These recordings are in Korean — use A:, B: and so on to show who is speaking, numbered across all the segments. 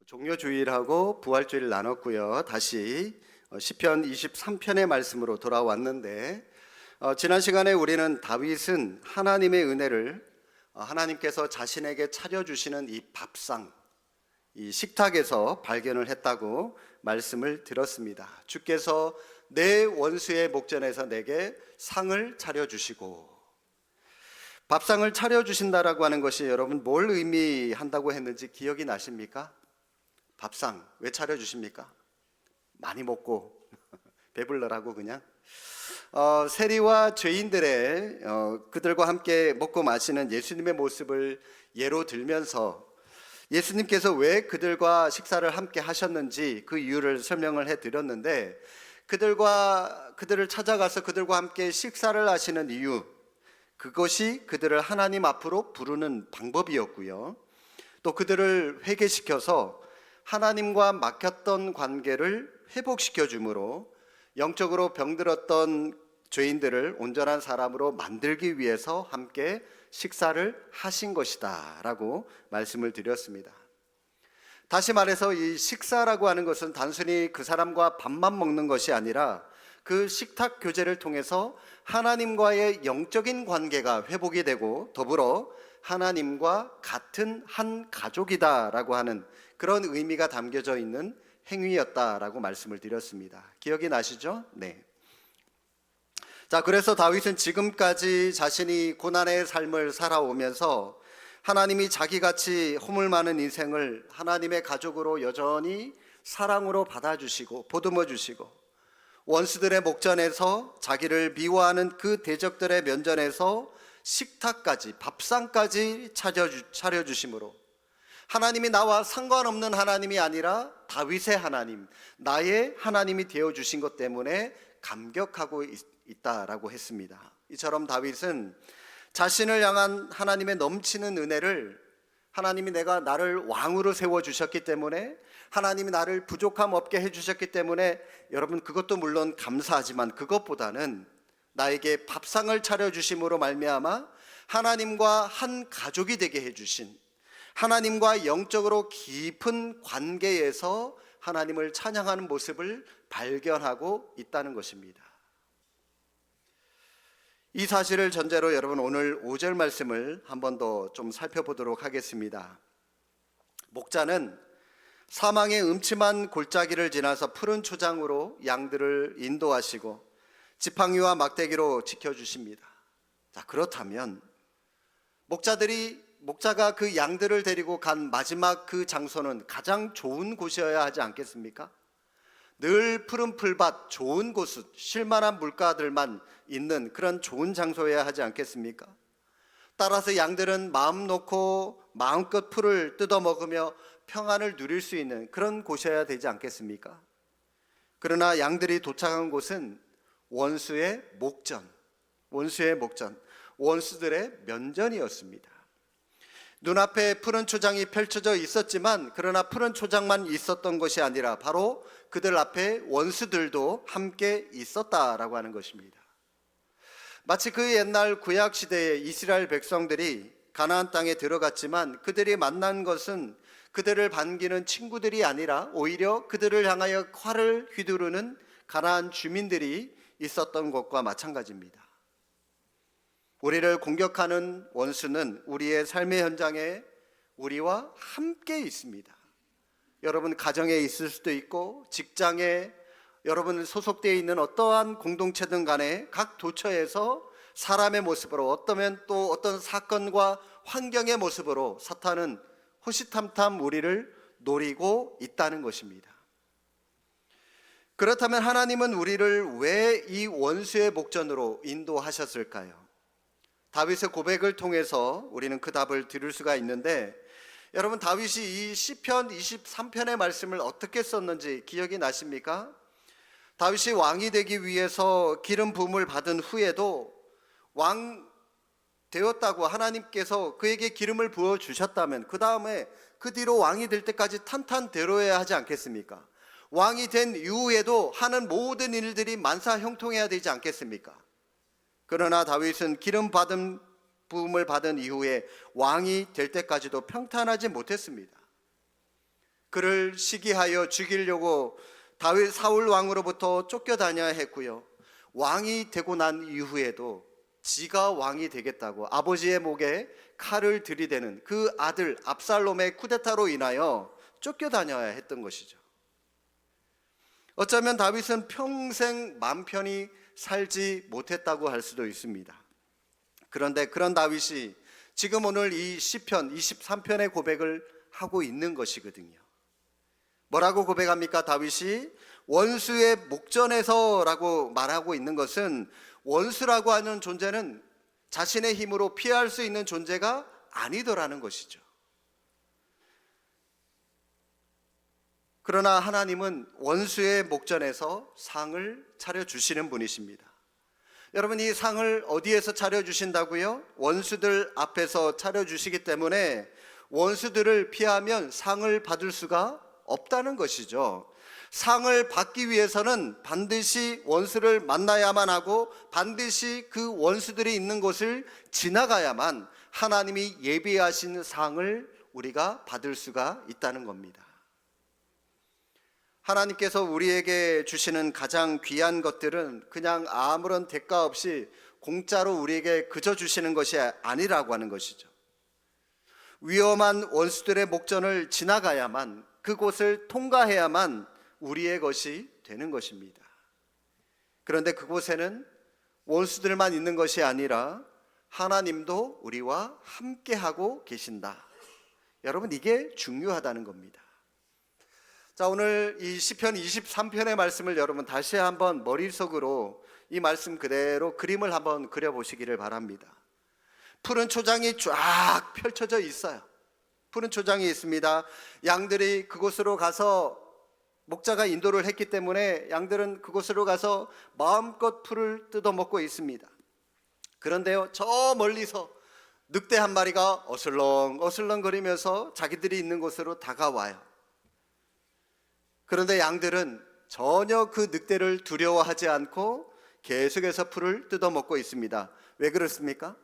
A: 종료주일하고 부활주일 나눴고요. 다시 시편 23편의 말씀으로 돌아왔는데 지난 시간에 우리는 다윗은 하나님의 은혜를 하나님께서 자신에게 차려주시는 이 밥상, 이 식탁에서 발견을 했다고 말씀을 들었습니다. 주께서 내 원수의 목전에서 내게 상을 차려주시고, 밥상을 차려주신다라고 하는 것이 여러분 뭘 의미한다고 했는지 기억이 나십니까? 밥상 왜 차려주십니까? 많이 먹고 배불러라고 그냥 세리와 죄인들의 그들과 함께 먹고 마시는 예수님의 모습을 예로 들면서 예수님께서 왜 그들과 식사를 함께 하셨는지 그 이유를 설명을 해드렸는데, 그들을 찾아가서 그들과 함께 식사를 하시는 이유, 그것이 그들을 하나님 앞으로 부르는 방법이었고요. 또 그들을 회개시켜서 하나님과 막혔던 관계를 회복시켜 주므로 영적으로 병들었던 죄인들을 온전한 사람으로 만들기 위해서 함께 식사를 하신 것이다 라고 말씀을 드렸습니다. 다시 말해서 이 식사라고 하는 것은 단순히 그 사람과 밥만 먹는 것이 아니라 그 식탁 교제를 통해서 하나님과의 영적인 관계가 회복이 되고 더불어 하나님과 같은 한 가족이다라고 하는 그런 의미가 담겨져 있는 행위였다라고 말씀을 드렸습니다. 기억이 나시죠? 네. 자, 그래서 다윗은 지금까지 자신이 고난의 삶을 살아오면서 하나님이 자기같이 허물 많은 인생을 하나님의 가족으로 여전히 사랑으로 받아주시고 보듬어 주시고, 원수들의 목전에서 자기를 미워하는 그 대적들의 면전에서 식탁까지, 밥상까지 차려주심으로 하나님이 나와 상관없는 하나님이 아니라 다윗의 하나님, 나의 하나님이 되어주신 것 때문에 감격하고 있다라고 했습니다. 이처럼 다윗은 자신을 향한 하나님의 넘치는 은혜를, 하나님이 나를 왕으로 세워주셨기 때문에, 하나님이 나를 부족함 없게 해주셨기 때문에, 여러분 그것도 물론 감사하지만 그것보다는 나에게 밥상을 차려주심으로 말미암아 하나님과 한 가족이 되게 해주신, 하나님과 영적으로 깊은 관계에서 하나님을 찬양하는 모습을 발견하고 있다는 것입니다. 이 사실을 전제로 여러분 오늘 5절 말씀을 한 번 더 좀 살펴보도록 하겠습니다. 목자는 사망의 음침한 골짜기를 지나서 푸른 초장으로 양들을 인도하시고 지팡이와 막대기로 지켜주십니다. 자, 그렇다면 목자가 그 양들을 데리고 간 마지막 그 장소는 가장 좋은 곳이어야 하지 않겠습니까? 늘 푸른 풀밭, 좋은 곳, 쉴만한 물가들만 있는 그런 좋은 장소여야 하지 않겠습니까? 따라서 양들은 마음 놓고 마음껏 풀을 뜯어 먹으며 평안을 누릴 수 있는 그런 곳이어야 되지 않겠습니까? 그러나 양들이 도착한 곳은 원수의 목전, 원수들의 면전이었습니다. 눈앞에 푸른 초장이 펼쳐져 있었지만, 그러나 푸른 초장만 있었던 것이 아니라 바로 그들 앞에 원수들도 함께 있었다라고 하는 것입니다. 마치 그 옛날 구약 시대의 이스라엘 백성들이 가나안 땅에 들어갔지만 그들이 만난 것은 그들을 반기는 친구들이 아니라 오히려 그들을 향하여 칼을 휘두르는 가나안 주민들이 있었던 것과 마찬가지입니다. 우리를 공격하는 원수는 우리의 삶의 현장에 우리와 함께 있습니다. 여러분 가정에 있을 수도 있고, 직장에 여러분 소속되어 있는 어떠한 공동체든 간에 각 도처에서 사람의 모습으로, 어쩌면 또 어떤 사건과 환경의 모습으로 사탄은 호시탐탐 우리를 노리고 있다는 것입니다. 그렇다면 하나님은 우리를 왜 이 원수의 목전으로 인도하셨을까요? 다윗의 고백을 통해서 우리는 그 답을 들을 수가 있는데, 여러분 다윗이 이 시편 23편의 말씀을 어떻게 썼는지 기억이 나십니까? 다윗이 왕이 되기 위해서 기름 부음을 받은 후에도 왕 되었다고 하나님께서 그에게 기름을 부어 주셨다면 그 다음에 그 뒤로 왕이 될 때까지 탄탄대로해야 하지 않겠습니까? 왕이 된 이후에도 하는 모든 일들이 만사형통해야 되지 않겠습니까? 그러나 다윗은 부음을 받은 이후에 왕이 될 때까지도 평탄하지 못했습니다. 그를 시기하여 죽이려고 다윗 사울 왕으로부터 쫓겨다녀야 했고요. 왕이 되고 난 이후에도 지가 왕이 되겠다고 아버지의 목에 칼을 들이대는 그 아들 압살롬의 쿠데타로 인하여 쫓겨다녀야 했던 것이죠. 어쩌면 다윗은 평생 맘 편히 살지 못했다고 할 수도 있습니다. 그런데 그런 다윗이 지금 오늘 이 시편 23편의 고백을 하고 있는 것이거든요. 뭐라고 고백합니까? 다윗이 원수의 목전에서라고 말하고 있는 것은 원수라고 하는 존재는 자신의 힘으로 피할 수 있는 존재가 아니더라는 것이죠. 그러나 하나님은 원수의 목전에서 상을 차려주시는 분이십니다. 여러분, 이 상을 어디에서 차려주신다고요? 원수들 앞에서 차려주시기 때문에 원수들을 피하면 상을 받을 수가 없다는 것이죠. 상을 받기 위해서는 반드시 원수를 만나야만 하고 반드시 그 원수들이 있는 곳을 지나가야만 하나님이 예비하신 상을 우리가 받을 수가 있다는 겁니다. 하나님께서 우리에게 주시는 가장 귀한 것들은 그냥 아무런 대가 없이 공짜로 우리에게 그저 주시는 것이 아니라고 하는 것이죠. 위험한 원수들의 목전을 지나가야만, 그곳을 통과해야만 우리의 것이 되는 것입니다. 그런데 그곳에는 원수들만 있는 것이 아니라 하나님도 우리와 함께하고 계신다. 여러분, 이게 중요하다는 겁니다. 자, 오늘 이 시편 23편의 말씀을 여러분 다시 한번 머릿속으로 이 말씀 그대로 그림을 한번 그려보시기를 바랍니다. 푸른 초장이 쫙 펼쳐져 있어요. 푸른 초장이 있습니다. 양들이 그곳으로 가서 목자가 인도를 했기 때문에 양들은 그곳으로 가서 마음껏 풀을 뜯어먹고 있습니다. 그런데요, 저 멀리서 늑대 한 마리가 어슬렁 거리면서 자기들이 있는 곳으로 다가와요. 그런데 양들은 전혀 그 늑대를 두려워하지 않고 계속해서 풀을 뜯어먹고 있습니다. 왜 그렇습니까?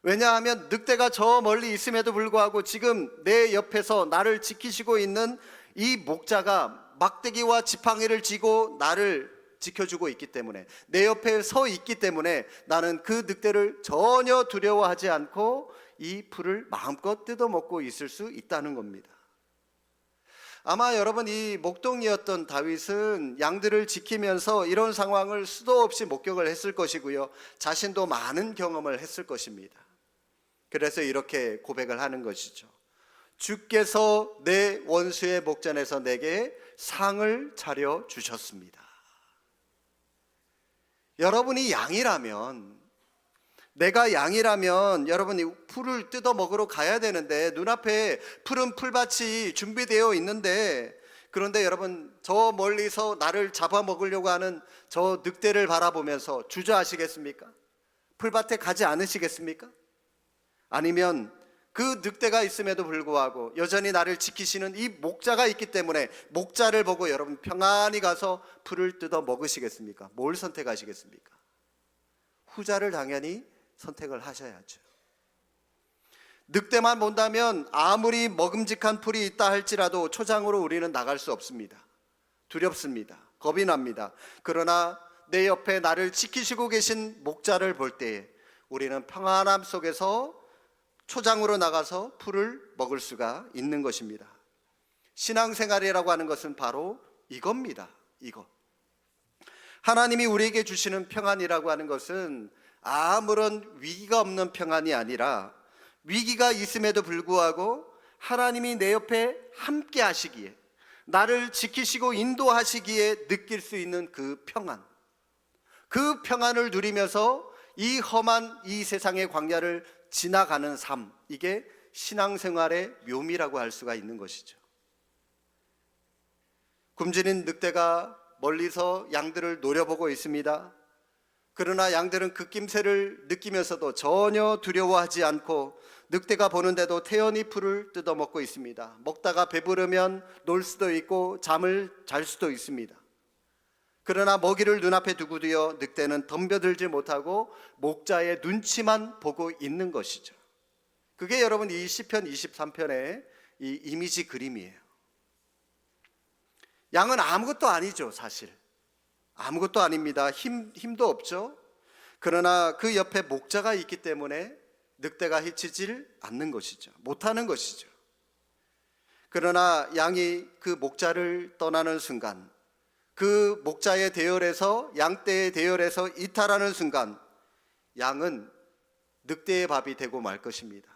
A: 왜냐하면 늑대가 저 멀리 있음에도 불구하고 지금 내 옆에서 나를 지키시고 있는 이 목자가 막대기와 지팡이를 쥐고 나를 지켜주고 있기 때문에, 내 옆에 서 있기 때문에 나는 그 늑대를 전혀 두려워하지 않고 이 풀을 마음껏 뜯어먹고 있을 수 있다는 겁니다. 아마 여러분, 이 목동이었던 다윗은 양들을 지키면서 이런 상황을 수도 없이 목격을 했을 것이고요, 자신도 많은 경험을 했을 것입니다. 그래서 이렇게 고백을 하는 것이죠. 주께서 내 원수의 목전에서 내게 상을 차려 주셨습니다. 여러분이 양이라면, 내가 양이라면 여러분이 풀을 뜯어 먹으러 가야 되는데 눈앞에 푸른 풀밭이 준비되어 있는데, 그런데 여러분 저 멀리서 나를 잡아먹으려고 하는 저 늑대를 바라보면서 주저하시겠습니까? 풀밭에 가지 않으시겠습니까? 아니면 그 늑대가 있음에도 불구하고 여전히 나를 지키시는 이 목자가 있기 때문에 목자를 보고 여러분 평안히 가서 풀을 뜯어 먹으시겠습니까? 뭘 선택하시겠습니까? 후자를 당연히 선택을 하셔야죠. 늑대만 본다면 아무리 먹음직한 풀이 있다 할지라도 초장으로 우리는 나갈 수 없습니다. 두렵습니다. 겁이 납니다. 그러나 내 옆에 나를 지키시고 계신 목자를 볼 때에 우리는 평안함 속에서 초장으로 나가서 풀을 먹을 수가 있는 것입니다. 신앙생활이라고 하는 것은 바로 이겁니다. 이거. 하나님이 우리에게 주시는 평안이라고 하는 것은 아무런 위기가 없는 평안이 아니라 위기가 있음에도 불구하고 하나님이 내 옆에 함께 하시기에, 나를 지키시고 인도하시기에 느낄 수 있는 그 평안, 그 평안을 누리면서 이 험한 이 세상의 광야를 지나가는 삶, 이게 신앙생활의 묘미라고 할 수가 있는 것이죠. 굶주린 늑대가 멀리서 양들을 노려보고 있습니다. 그러나 양들은 그 낌새를 느끼면서도 전혀 두려워하지 않고 늑대가 보는데도 태연히 풀을 뜯어먹고 있습니다. 먹다가 배부르면 놀 수도 있고 잠을 잘 수도 있습니다. 그러나 먹이를 눈앞에 두고도요, 늑대는 덤벼들지 못하고 목자의 눈치만 보고 있는 것이죠. 그게 여러분 이 시편 23편의 이 이미지 그림이에요. 양은 아무것도 아니죠, 사실. 아무것도 아닙니다. 힘도 없죠. 그러나 그 옆에 목자가 있기 때문에 늑대가 해치질 않는 것이죠. 못하는 것이죠. 그러나 양이 그 목자를 떠나는 순간, 그 목자의 대열에서 양떼의 대열에서 이탈하는 순간 양은 늑대의 밥이 되고 말 것입니다.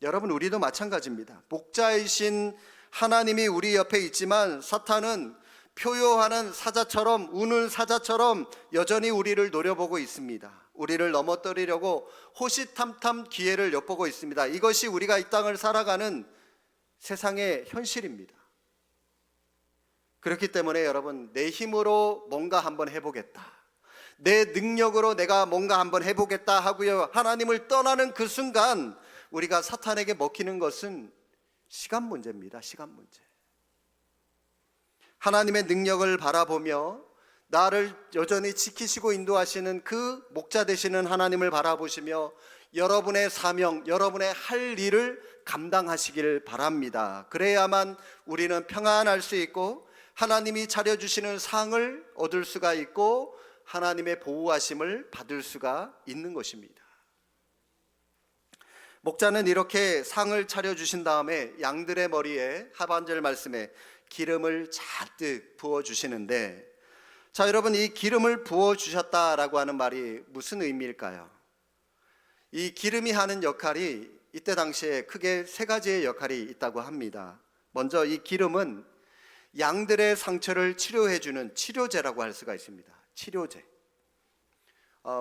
A: 여러분, 우리도 마찬가지입니다. 목자이신 하나님이 우리 옆에 있지만 사탄은 표효하는 사자처럼, 우는 사자처럼 여전히 우리를 노려보고 있습니다. 우리를 넘어뜨리려고 호시탐탐 기회를 엿보고 있습니다. 이것이 우리가 이 땅을 살아가는 세상의 현실입니다. 그렇기 때문에 여러분, 내 힘으로 뭔가 한번 해보겠다, 내 능력으로 내가 뭔가 한번 해보겠다 하고요, 하나님을 떠나는 그 순간 우리가 사탄에게 먹히는 것은 시간 문제입니다. 시간 문제. 하나님의 능력을 바라보며 나를 여전히 지키시고 인도하시는 그 목자 되시는 하나님을 바라보시며 여러분의 사명, 여러분의 할 일을 감당하시길 바랍니다. 그래야만 우리는 평안할 수 있고 하나님이 차려주시는 상을 얻을 수가 있고 하나님의 보호하심을 받을 수가 있는 것입니다. 목자는 이렇게 상을 차려주신 다음에 양들의 머리에 하반절 말씀에 기름을 잔뜩 부어주시는데, 자 여러분, 이 기름을 부어주셨다라고 하는 말이 무슨 의미일까요? 이 기름이 하는 역할이 이때 당시에 크게 세 가지의 역할이 있다고 합니다. 먼저 이 기름은 양들의 상처를 치료해주는 치료제라고 할 수가 있습니다. 치료제.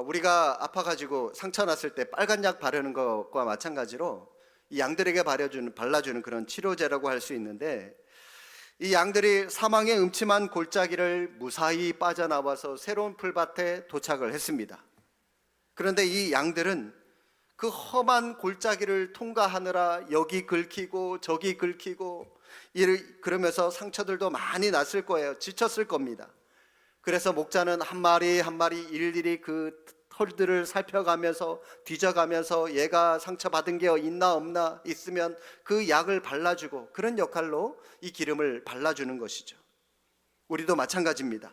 A: 우리가 아파가지고 상처 났을 때 빨간 약 바르는 것과 마찬가지로 이 양들에게 발라주는 그런 치료제라고 할 수 있는데, 이 양들이 사망의 음침한 골짜기를 무사히 빠져나와서 새로운 풀밭에 도착을 했습니다. 그런데 이 양들은 그 험한 골짜기를 통과하느라 여기 긁히고 저기 긁히고 그러면서 상처들도 많이 났을 거예요. 지쳤을 겁니다. 그래서 목자는 한 마리 한 마리 일일이 그 털들을 살펴가면서 뒤져가면서 얘가 상처받은 게 있나 없나, 있으면 그 약을 발라주고, 그런 역할로 이 기름을 발라주는 것이죠. 우리도 마찬가지입니다.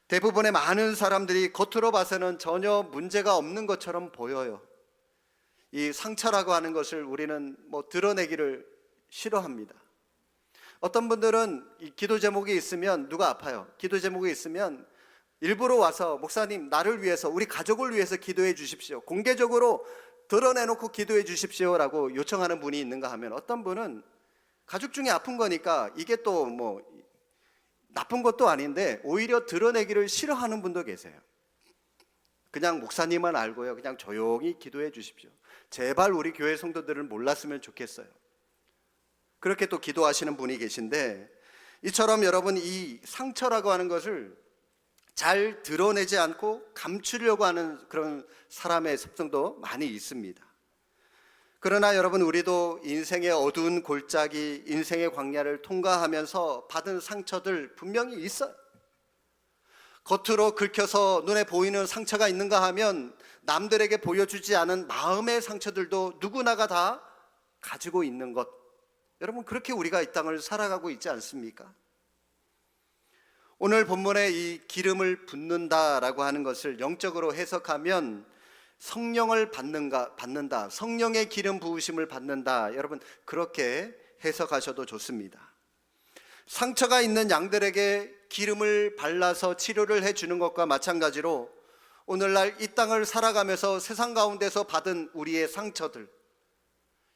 A: 대부분의 많은 사람들이 겉으로 봐서는 전혀 문제가 없는 것처럼 보여요. 이 상처라고 하는 것을 우리는 드러내기를 싫어합니다. 어떤 분들은 이 기도 제목이 있으면, 누가 아파요, 기도 제목이 있으면 일부러 와서 목사님 나를 위해서, 우리 가족을 위해서 기도해 주십시오, 공개적으로 드러내놓고 기도해 주십시오라고 요청하는 분이 있는가 하면, 어떤 분은 가족 중에 아픈 거니까 이게 또 나쁜 것도 아닌데 오히려 드러내기를 싫어하는 분도 계세요. 그냥 목사님만 알고요, 그냥 조용히 기도해 주십시오, 제발 우리 교회 성도들은 몰랐으면 좋겠어요. 그렇게 또 기도하시는 분이 계신데, 이처럼 여러분, 이 상처라고 하는 것을 잘 드러내지 않고 감추려고 하는 그런 사람의 습성도 많이 있습니다. 그러나 여러분, 우리도 인생의 어두운 골짜기, 인생의 광야를 통과하면서 받은 상처들 분명히 있어요. 겉으로 긁혀서 눈에 보이는 상처가 있는가 하면 남들에게 보여주지 않은 마음의 상처들도 누구나가 다 가지고 있는 것, 여러분, 그렇게 우리가 이 땅을 살아가고 있지 않습니까? 오늘 본문에 이 기름을 붓는다라고 하는 것을 영적으로 해석하면 성령을 받는다, 성령의 기름 부으심을 받는다, 여러분 그렇게 해석하셔도 좋습니다. 상처가 있는 양들에게 기름을 발라서 치료를 해주는 것과 마찬가지로 오늘날 이 땅을 살아가면서 세상 가운데서 받은 우리의 상처들,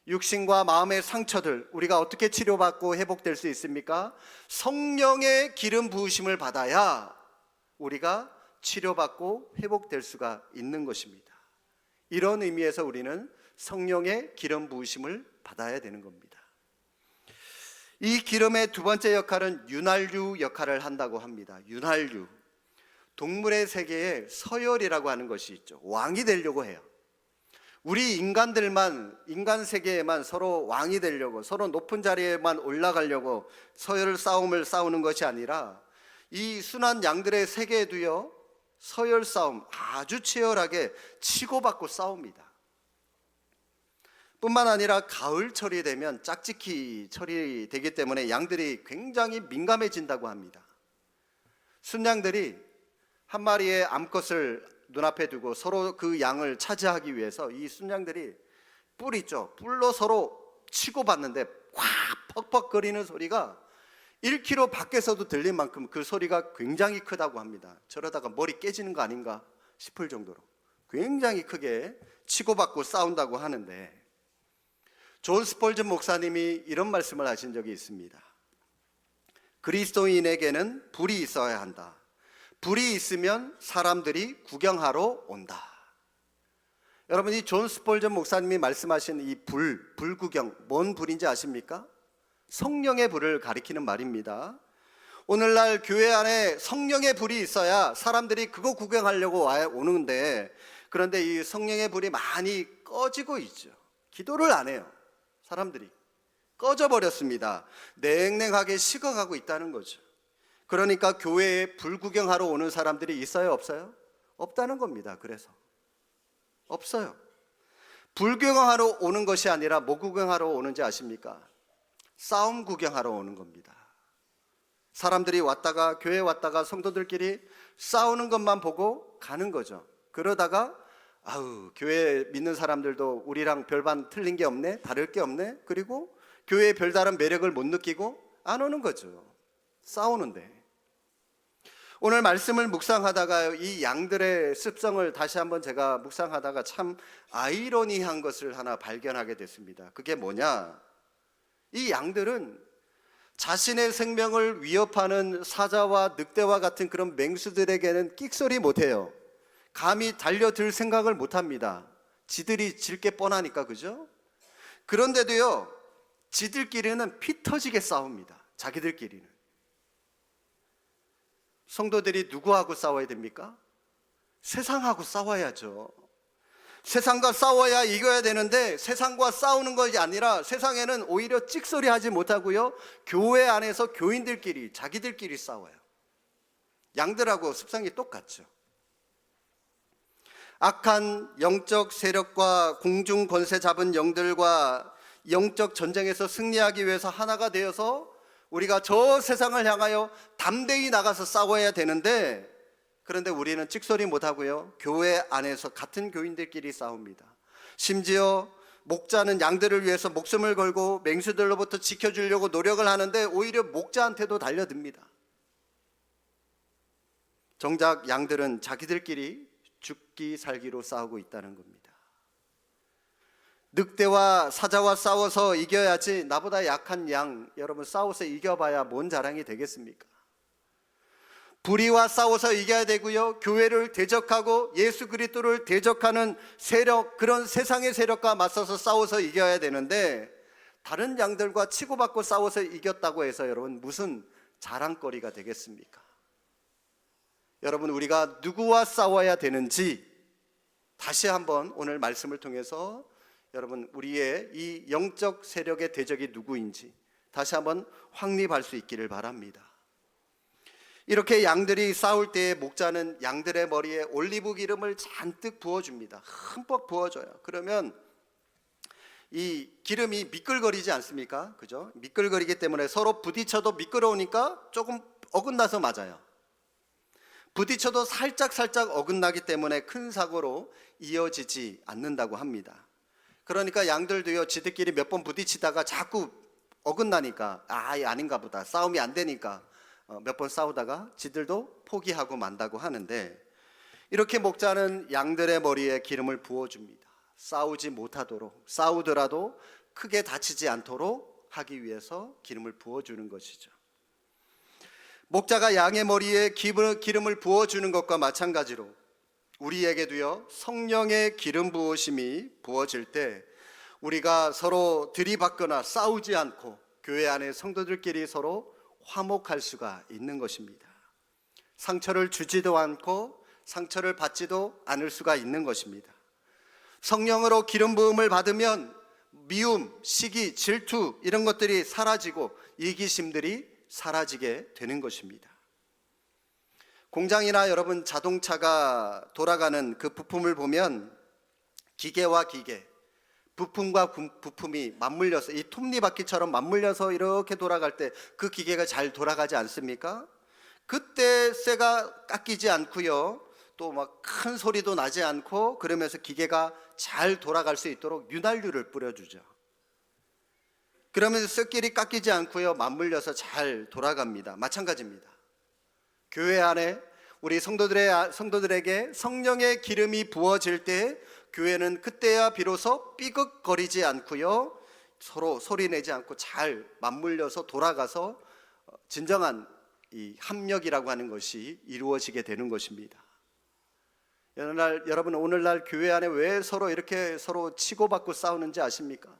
A: 육신과 마음의 상처들, 우리가 어떻게 치료받고 회복될 수 있습니까? 성령의 기름 부으심을 받아야 우리가 치료받고 회복될 수가 있는 것입니다. 이런 의미에서 우리는 성령의 기름 부으심을 받아야 되는 겁니다. 이 기름의 두 번째 역할은 윤활유 역할을 한다고 합니다. 윤활유. 동물의 세계에 서열이라고 하는 것이 있죠. 왕이 되려고 해요. 우리 인간들만, 인간 세계에만 서로 왕이 되려고, 서로 높은 자리에만 올라가려고 서열 싸움을 싸우는 것이 아니라 이 순한 양들의 세계에도요, 서열 싸움 아주 치열하게 치고받고 싸웁니다. 뿐만 아니라 가을철이 되면 짝짓기 철이 되기 때문에 양들이 굉장히 민감해진다고 합니다. 순양들이 한 마리의 암컷을 눈앞에 두고 서로 그 양을 차지하기 위해서 이 순양들이 뿔 있죠, 뿔로 서로 치고받는데 확 퍽퍽거리는 소리가 1km 밖에서도 들릴 만큼 그 소리가 굉장히 크다고 합니다. 저러다가 머리 깨지는 거 아닌가 싶을 정도로 굉장히 크게 치고받고 싸운다고 하는데, 존 스폴전 목사님이 이런 말씀을 하신 적이 있습니다. 그리스도인에게는 불이 있어야 한다. 불이 있으면 사람들이 구경하러 온다. 여러분, 이 존 스폴전 목사님이 말씀하신 이 불구경, 뭔 불인지 아십니까? 성령의 불을 가리키는 말입니다. 오늘날 교회 안에 성령의 불이 있어야 사람들이 그거 구경하려고 오는데, 그런데 이 성령의 불이 많이 꺼지고 있죠. 기도를 안 해요. 사람들이 꺼져버렸습니다. 냉랭하게 식어가고 있다는 거죠. 그러니까 교회에 불구경하러 오는 사람들이 있어요, 없어요? 없다는 겁니다. 그래서 없어요. 불구경하러 오는 것이 아니라 뭐 구경하러 오는지 아십니까? 싸움 구경하러 오는 겁니다. 사람들이 왔다가, 교회에 왔다가 성도들끼리 싸우는 것만 보고 가는 거죠. 그러다가 아우, 교회 믿는 사람들도 우리랑 별반 틀린 게 없네, 다를 게 없네, 그리고 교회의 별다른 매력을 못 느끼고 안 오는 거죠. 싸우는데. 오늘 말씀을 묵상하다가 이 양들의 습성을 다시 한번 제가 묵상하다가 참 아이러니한 것을 하나 발견하게 됐습니다. 그게 뭐냐? 이 양들은 자신의 생명을 위협하는 사자와 늑대와 같은 그런 맹수들에게는 끽소리 못해요. 감히 달려들 생각을 못합니다. 지들이 질 게 뻔하니까, 그죠? 그런데도요, 지들끼리는 피 터지게 싸웁니다. 자기들끼리는. 성도들이 누구하고 싸워야 됩니까? 세상하고 싸워야죠. 세상과 싸워야 이겨야 되는데, 세상과 싸우는 것이 아니라 세상에는 오히려 찍소리 하지 못하고요, 교회 안에서 교인들끼리, 자기들끼리 싸워요. 양들하고 습성이 똑같죠. 악한 영적 세력과 공중 권세 잡은 영들과 영적 전쟁에서 승리하기 위해서 하나가 되어서 우리가 저 세상을 향하여 담대히 나가서 싸워야 되는데, 그런데 우리는 찍소리 못하고요, 교회 안에서 같은 교인들끼리 싸웁니다. 심지어 목자는 양들을 위해서 목숨을 걸고 맹수들로부터 지켜주려고 노력을 하는데 오히려 목자한테도 달려듭니다. 정작 양들은 자기들끼리 죽기 살기로 싸우고 있다는 겁니다. 늑대와 사자와 싸워서 이겨야지 나보다 약한 양, 여러분 싸워서 이겨봐야 뭔 자랑이 되겠습니까? 불의와 싸워서 이겨야 되고요, 교회를 대적하고 예수 그리스도를 대적하는 세력, 그런 세상의 세력과 맞서서 싸워서 이겨야 되는데, 다른 양들과 치고받고 싸워서 이겼다고 해서 여러분 무슨 자랑거리가 되겠습니까? 여러분, 우리가 누구와 싸워야 되는지 다시 한번 오늘 말씀을 통해서 여러분 우리의 이 영적 세력의 대적이 누구인지 다시 한번 확립할 수 있기를 바랍니다. 이렇게 양들이 싸울 때에 목자는 양들의 머리에 올리브 기름을 잔뜩 부어줍니다. 흠뻑 부어줘요. 그러면 이 기름이 미끌거리지 않습니까? 그죠? 미끌거리기 때문에 서로 부딪혀도 미끄러우니까 조금 어긋나서 맞아요. 부딪혀도 살짝 어긋나기 때문에 큰 사고로 이어지지 않는다고 합니다. 그러니까 양들도요, 지들끼리 몇 번 부딪히다가 자꾸 어긋나니까 아닌가 보다, 싸움이 안 되니까 몇 번 싸우다가 지들도 포기하고 만다고 하는데, 이렇게 목자는 양들의 머리에 기름을 부어줍니다. 싸우지 못하도록, 싸우더라도 크게 다치지 않도록 하기 위해서 기름을 부어주는 것이죠. 목자가 양의 머리에 기름을 부어주는 것과 마찬가지로 우리에게도요, 성령의 기름 부으심이 부어질 때 우리가 서로 들이받거나 싸우지 않고 교회 안에 성도들끼리 서로 화목할 수가 있는 것입니다. 상처를 주지도 않고 상처를 받지도 않을 수가 있는 것입니다. 성령으로 기름 부음을 받으면 미움, 시기, 질투 이런 것들이 사라지고 이기심들이 사라지게 되는 것입니다. 공장이나 여러분 자동차가 돌아가는 그 부품을 보면 기계와 기계, 부품과 부품이 맞물려서 이 톱니바퀴처럼 맞물려서 이렇게 돌아갈 때 그 기계가 잘 돌아가지 않습니까? 그때 쇠가 깎이지 않고요. 또 막 큰 소리도 나지 않고 그러면서 기계가 잘 돌아갈 수 있도록 윤활유를 뿌려주죠. 그러면서 쇠끼리 깎이지 않고요. 맞물려서 잘 돌아갑니다. 마찬가지입니다. 교회 안에 우리 성도들에게 성령의 기름이 부어질 때 교회는 그때야 비로소 삐걱거리지 않고요. 서로 소리내지 않고 잘 맞물려서 돌아가서 진정한 이 합력이라고 하는 것이 이루어지게 되는 것입니다. 여러분 오늘날 교회 안에 왜 서로 이렇게 서로 치고받고 싸우는지 아십니까?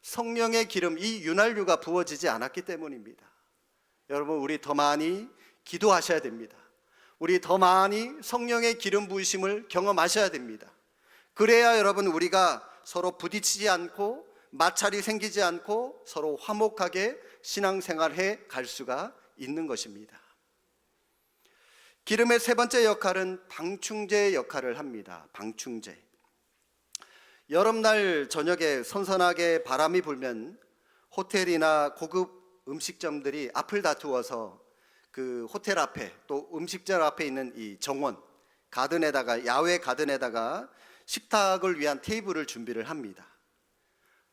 A: 성령의 기름, 이 윤활유가 부어지지 않았기 때문입니다. 여러분 우리 더 많이 기도하셔야 됩니다. 우리 더 많이 성령의 기름 부으심을 경험하셔야 됩니다. 그래야 여러분 우리가 서로 부딪히지 않고 마찰이 생기지 않고 서로 화목하게 신앙생활해 갈 수가 있는 것입니다. 기름의 세 번째 역할은 방충제 역할을 합니다. 방충제. 여름날 저녁에 선선하게 바람이 불면 호텔이나 고급 음식점들이 앞을 다투어서 그 호텔 앞에 또 음식점 앞에 있는 이 정원 가든에다가 야외 가든에다가 식탁을 위한 테이블을 준비를 합니다.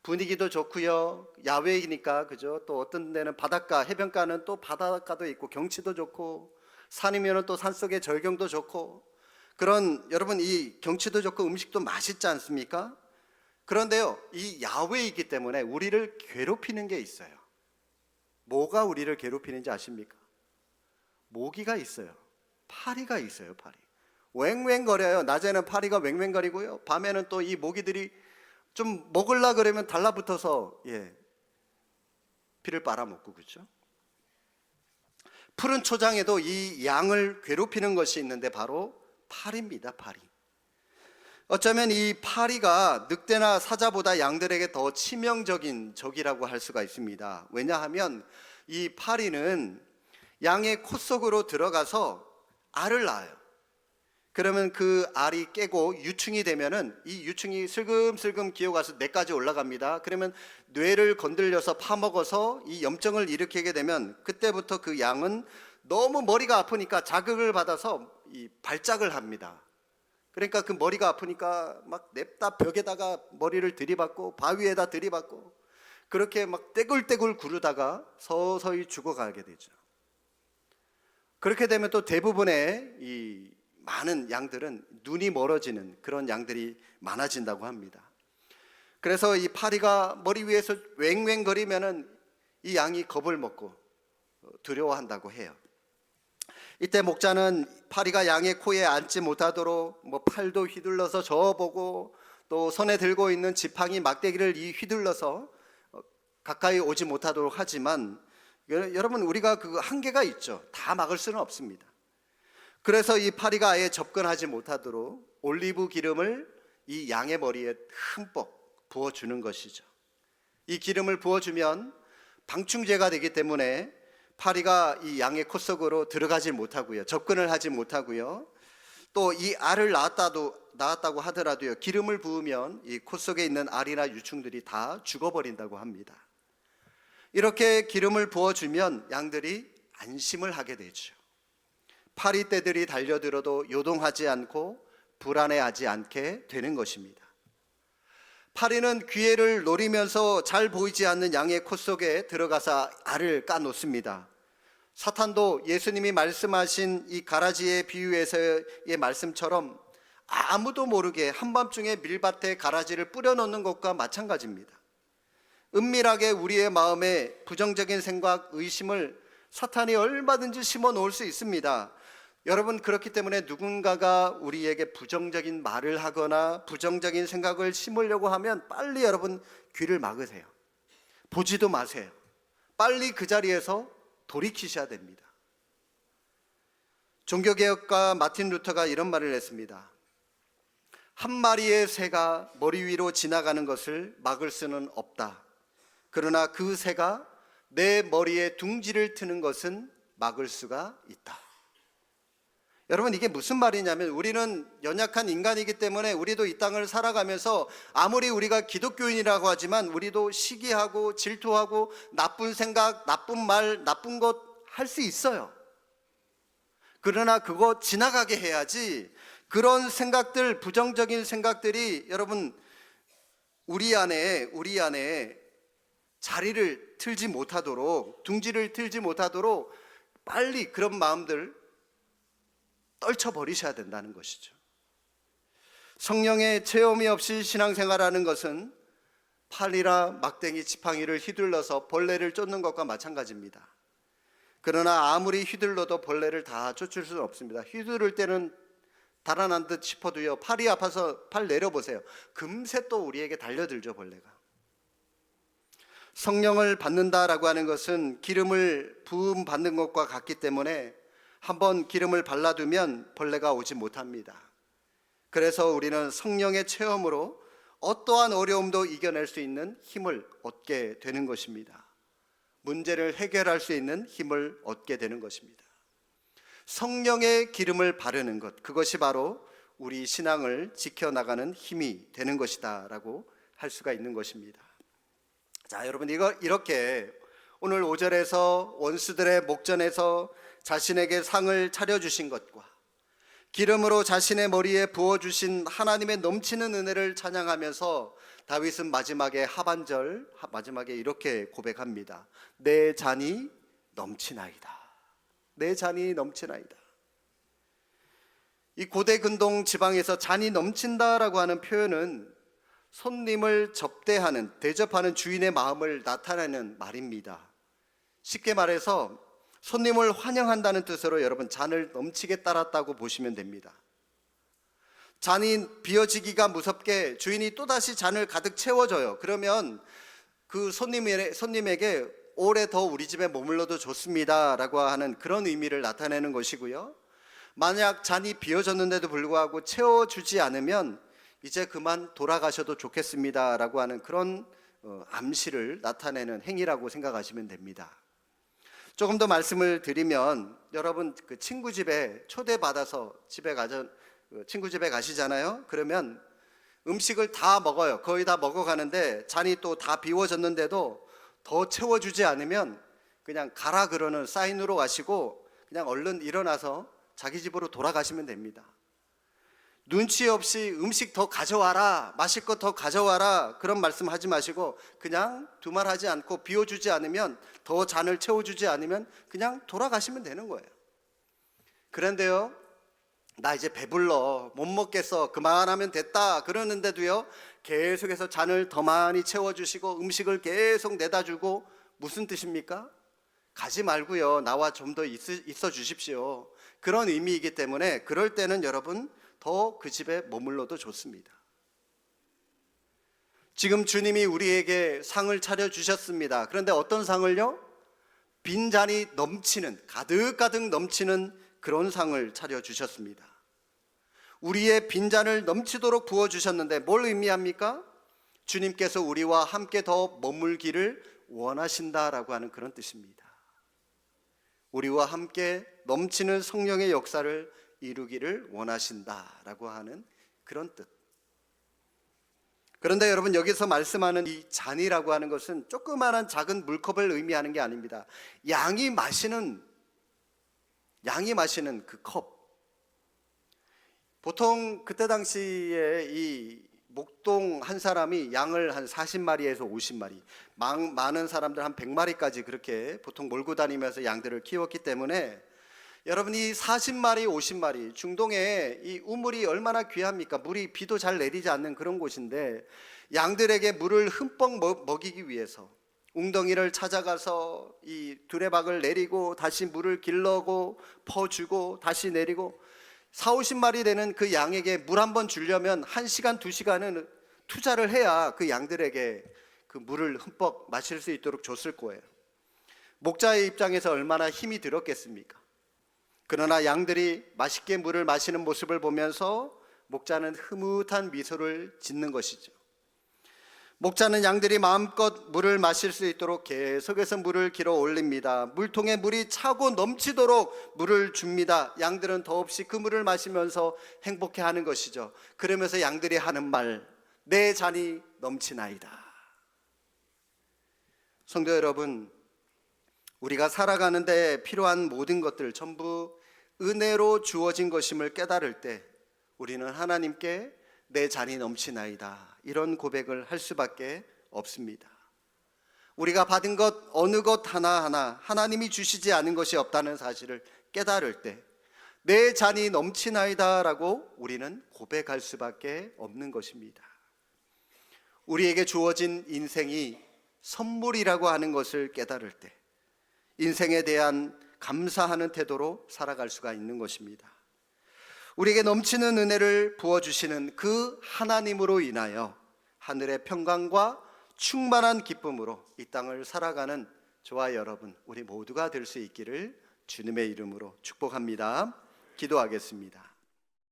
A: 분위기도 좋고요. 야외이니까 그죠? 또 어떤 데는 바닷가, 해변가는 또 바닷가도 있고 경치도 좋고 산이면은 또 산속의 절경도 좋고 그런 여러분 이 경치도 좋고 음식도 맛있지 않습니까? 그런데요. 이 야외이기 때문에 우리를 괴롭히는 게 있어요. 뭐가 우리를 괴롭히는지 아십니까? 모기가 있어요. 파리가 있어요. 파리. 왱왱거려요. 낮에는 파리가 왱왱거리고요. 밤에는 또 이 모기들이 좀 먹으려 그러면 달라붙어서 피를 빨아먹고 그렇죠? 푸른 초장에도 이 양을 괴롭히는 것이 있는데 바로 파리입니다. 파리. 어쩌면 이 파리가 늑대나 사자보다 양들에게 더 치명적인 적이라고 할 수가 있습니다. 왜냐하면 이 파리는 양의 코 속으로 들어가서 알을 낳아요. 그러면 그 알이 깨고 유충이 되면은 이 유충이 슬금슬금 기어가서 뇌까지 올라갑니다. 그러면 뇌를 건들려서 파먹어서 이 염증을 일으키게 되면 그때부터 그 양은 너무 머리가 아프니까 자극을 받아서 이 발작을 합니다. 그러니까 그 머리가 아프니까 막 냅다 벽에다가 머리를 들이받고 바위에다 들이받고 그렇게 막 떼굴떼굴 구르다가 서서히 죽어가게 되죠. 그렇게 되면 또 대부분의 이 많은 양들은 눈이 멀어지는 그런 양들이 많아진다고 합니다. 그래서 이 파리가 머리 위에서 왱왱거리면은 이 양이 겁을 먹고 두려워한다고 해요. 이때 목자는 파리가 양의 코에 앉지 못하도록 팔도 휘둘러서 저어보고 또 손에 들고 있는 지팡이 막대기를 휘둘러서 가까이 오지 못하도록 하지만 여러분 우리가 그 한계가 있죠. 다 막을 수는 없습니다. 그래서 이 파리가 아예 접근하지 못하도록 올리브 기름을 이 양의 머리에 흠뻑 부어주는 것이죠. 이 기름을 부어주면 방충제가 되기 때문에 파리가 이 양의 코 속으로 들어가지 못하고요. 접근을 하지 못하고요. 또 이 알을 낳았다고 하더라도요. 기름을 부으면 이 코 속에 있는 알이나 유충들이 다 죽어버린다고 합니다. 이렇게 기름을 부어주면 양들이 안심을 하게 되죠. 파리떼들이 달려들어도 요동하지 않고 불안해하지 않게 되는 것입니다. 파리는 기회를 노리면서 잘 보이지 않는 양의 코 속에 들어가서 알을 까놓습니다. 사탄도 예수님이 말씀하신 이 가라지의 비유에서의 말씀처럼 아무도 모르게 한밤중에 밀밭에 가라지를 뿌려놓는 것과 마찬가지입니다. 은밀하게 우리의 마음에 부정적인 생각, 의심을 사탄이 얼마든지 심어 놓을 수 있습니다. 여러분 그렇기 때문에 누군가가 우리에게 부정적인 말을 하거나 부정적인 생각을 심으려고 하면 빨리 여러분 귀를 막으세요. 보지도 마세요. 빨리 그 자리에서 돌이키셔야 됩니다. 종교개혁가 마틴 루터가 이런 말을 했습니다. 한 마리의 새가 머리 위로 지나가는 것을 막을 수는 없다. 그러나 그 새가 내 머리에 둥지를 트는 것은 막을 수가 있다. 여러분, 이게 무슨 말이냐면 우리는 연약한 인간이기 때문에 우리도 이 땅을 살아가면서 아무리 우리가 기독교인이라고 하지만 우리도 시기하고 질투하고 나쁜 생각, 나쁜 말, 나쁜 것 할 수 있어요. 그러나 그거 지나가게 해야지, 그런 생각들, 부정적인 생각들이 여러분 우리 안에 자리를 틀지 못하도록, 둥지를 틀지 못하도록 빨리 그런 마음들 떨쳐버리셔야 된다는 것이죠. 성령의 체험이 없이 신앙생활하는 것은 팔이라 막대기 지팡이를 휘둘러서 벌레를 쫓는 것과 마찬가지입니다. 그러나 아무리 휘둘러도 벌레를 다 쫓을 수는 없습니다. 휘두를 때는 달아난 듯 싶어도요, 팔이 아파서 팔 내려보세요. 금세 또 우리에게 달려들죠, 벌레가. 성령을 받는다라고 하는 것은 기름을 부음 받는 것과 같기 때문에 한번 기름을 발라두면 벌레가 오지 못합니다. 그래서 우리는 성령의 체험으로 어떠한 어려움도 이겨낼 수 있는 힘을 얻게 되는 것입니다. 문제를 해결할 수 있는 힘을 얻게 되는 것입니다. 성령의 기름을 바르는 것, 그것이 바로 우리 신앙을 지켜나가는 힘이 되는 것이다 라고 할 수가 있는 것입니다. 자, 여러분, 이렇게 오늘 5절에서 원수들의 목전에서 자신에게 상을 차려주신 것과 기름으로 자신의 머리에 부어주신 하나님의 넘치는 은혜를 찬양하면서 다윗은 마지막에 하반절 마지막에 이렇게 고백합니다. 내 잔이 넘치나이다. 내 잔이 넘치나이다. 이 고대 근동 지방에서 잔이 넘친다라고 하는 표현은 손님을 접대하는, 대접하는 주인의 마음을 나타내는 말입니다. 쉽게 말해서 손님을 환영한다는 뜻으로 여러분 잔을 넘치게 따랐다고 보시면 됩니다. 잔이 비어지기가 무섭게 주인이 또다시 잔을 가득 채워줘요. 그러면 그 손님에게 오래 더 우리 집에 머물러도 좋습니다 라고 하는 그런 의미를 나타내는 것이고요. 만약 잔이 비어졌는데도 불구하고 채워주지 않으면 이제 그만 돌아가셔도 좋겠습니다 라고 하는 그런 암시를 나타내는 행위라고 생각하시면 됩니다. 조금 더 말씀을 드리면, 여러분 그 친구 집에 초대받아서 친구 집에 가시잖아요. 그러면 음식을 다 먹어요. 거의 다 먹어가는데 잔이 또 다 비워졌는데도 더 채워주지 않으면 그냥 가라 그러는 사인으로 가시고 그냥 얼른 일어나서 자기 집으로 돌아가시면 됩니다. 눈치 없이 음식 더 가져와라, 마실 것 더 가져와라 그런 말씀 하지 마시고 그냥 두말하지 않고 비워주지 않으면, 더 잔을 채워주지 않으면 그냥 돌아가시면 되는 거예요. 그런데요, 나 이제 배불러, 못 먹겠어, 그만하면 됐다 그러는데도요 계속해서 잔을 더 많이 채워주시고 음식을 계속 내다 주고, 무슨 뜻입니까? 가지 말고요, 나와 좀 더 있어 주십시오, 그런 의미이기 때문에 그럴 때는 여러분 더 그 집에 머물러도 좋습니다. 지금 주님이 우리에게 상을 차려주셨습니다. 그런데 어떤 상을요? 빈잔이 넘치는, 가득가득 넘치는 그런 상을 차려주셨습니다. 우리의 빈잔을 넘치도록 부어주셨는데 뭘 의미합니까? 주님께서 우리와 함께 더 머물기를 원하신다라고 하는 그런 뜻입니다. 우리와 함께 넘치는 성령의 역사를 이루기를 원하신다라고 하는 그런 뜻. 그런데 여러분, 여기서 말씀하는 이 잔이라고 하는 것은 조그마한 작은 물컵을 의미하는 게 아닙니다. 양이 마시는 그 컵. 보통 그때 당시에 이 목동 한 사람이 양을 한 40마리에서 50마리, 많은 사람들 한 100마리까지 그렇게 보통 몰고 다니면서 양들을 키웠기 때문에 여러분, 이 40마리, 50마리, 중동에 이 우물이 얼마나 귀합니까? 물이 비도 잘 내리지 않는 그런 곳인데 양들에게 물을 흠뻑 먹이기 위해서 웅덩이를 찾아가서 이 두레박을 내리고 다시 물을 길러고 퍼주고 다시 내리고 40-50마리 되는 그 양에게 물 한 번 주려면 1시간, 2시간은 투자를 해야 그 양들에게 그 물을 흠뻑 마실 수 있도록 줬을 거예요. 목자의 입장에서 얼마나 힘이 들었겠습니까? 그러나 양들이 맛있게 물을 마시는 모습을 보면서 목자는 흐뭇한 미소를 짓는 것이죠. 목자는 양들이 마음껏 물을 마실 수 있도록 계속해서 물을 길어 올립니다. 물통에 물이 차고 넘치도록 물을 줍니다. 양들은 더없이 그 물을 마시면서 행복해하는 것이죠. 그러면서 양들이 하는 말, 내 잔이 넘치나이다. 성도 여러분, 우리가 살아가는데 필요한 모든 것들 전부 은혜로 주어진 것임을 깨달을 때 우리는 하나님께 내 잔이 넘치나이다, 이런 고백을 할 수밖에 없습니다. 우리가 받은 것 어느 것 하나하나 하나님이 주시지 않은 것이 없다는 사실을 깨달을 때 내 잔이 넘치나이다 라고 우리는 고백할 수밖에 없는 것입니다. 우리에게 주어진 인생이 선물이라고 하는 것을 깨달을 때 인생에 대한 감사하는 태도로 살아갈 수가 있는 것입니다. 우리에게 넘치는 은혜를 부어주시는 그 하나님으로 인하여 하늘의 평강과 충만한 기쁨으로 이 땅을 살아가는 저와 여러분, 우리 모두가 될 수 있기를 주님의 이름으로 축복합니다. 기도하겠습니다.